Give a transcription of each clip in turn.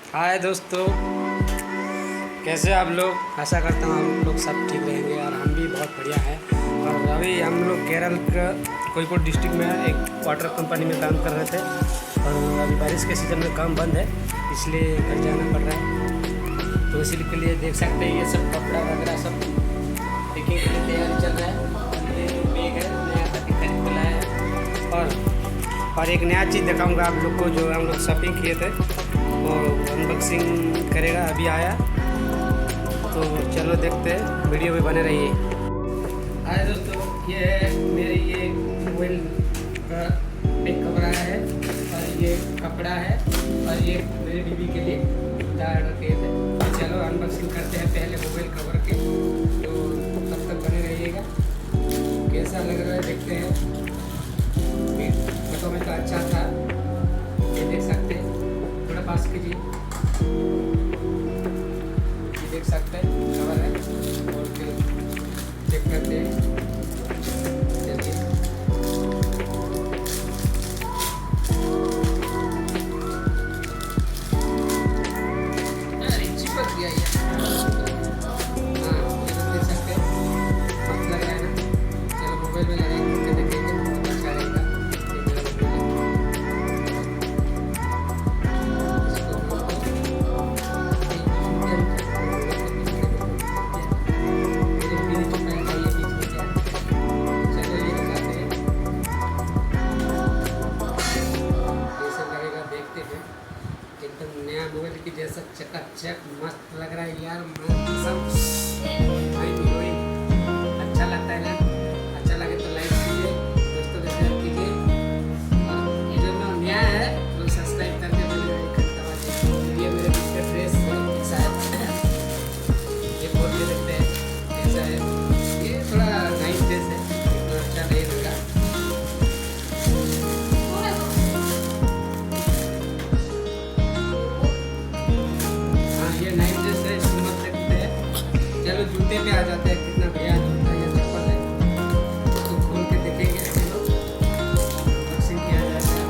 हाय दोस्तों, कैसे आप लोग। आशा करता हूँ हम लोग सब ठीक रहेंगे और हम भी बहुत बढ़िया हैं। और अभी हम लोग केरल का कोझिकोड डिस्ट्रिक्ट में एक वाटर कंपनी में काम कर रहे थे और अभी बारिश के सीज़न में काम बंद है, इसलिए घर जाना पड़ रहा है। तो इसी के लिए देख सकते हैं ये सब कपड़ा वगैरह सब देखने के लिए तैयारी चल रहा है। ये बैग है, नया खरीद के लाया है। और एक नया चीज़ दिखाऊंगा आप लोग को जो हम लोग शॉपिंग किए थे, वो अनबॉक्सिंग करेगा, अभी आया। तो चलो देखते हैं, वीडियो में बने रहिए। हाय दोस्तों, ये है मेरे ये मोबाइल का बैग कवर आया है और ये कपड़ा है और ये मेरे बीबी के लिए ऑर्डर किए थे। तो चलो अनबॉक्सिंग करते हैं पहले मोबाइल कवर के। तो तब तक बने रहिएगा, कैसा लग रहा है देखते हैं। फोटो में तो अच्छा था, ये देख सकते हैं, थोड़ा पास कीजिए, ये देख सकते हैं कवर है। और फिर चेक करते हैं, चलिए। अरे चिपक गया ये। हाँ, ये देख सकते हैं, मस्त लग रहा है ना। चलो मोबाइल में लगाएंगे, देखेंगे अच्छा रहेगा। एकदम नया मोबाइल की जैसा चकाचक मस्त लग रहा है यार। हीरोइन अच्छा लगता है ना। अच्छा लगे तो लाइक कीजिए, दोस्तों के शेयर कीजिए। और ये जो नया है तो सब्सक्राइब करके बेल आइकन दबा दीजिए। ये मेरे बीच का ड्रेस है शायद, ये खोल के देखते हैं कैसा है। ये थोड़ा नाइस ड्रेस है, इतना अच्छा नहीं लगा। चलो जूते पे आ जाते हैं, कितना बढ़िया जूता है, ये चप्पल है। तो खोल के देखेंगे हम लोग, अनबॉक्सिंग किया जाता है,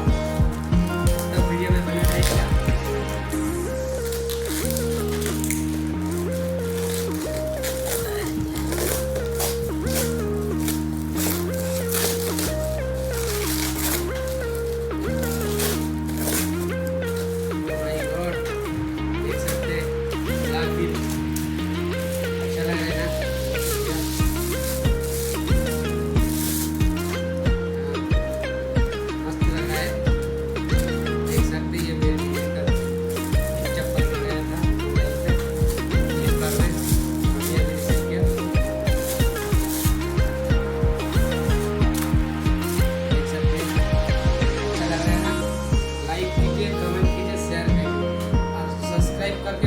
तब वीडियो में बना रहेगा। माय गॉड, देख सकते हैं लाल बिल। अच्छा लग रहा है ना। मस्त लग रहा है, देख सकते हैं। ये मेरे लिए का चप्पल लगाया था, ये कर रहे ये भी सीख गया। देख सकते हैं, अच्छा लग रहा है ना। लाइक कीजिए, कमेंट कीजिए, शेयर कीजिए और सब्सक्राइब करके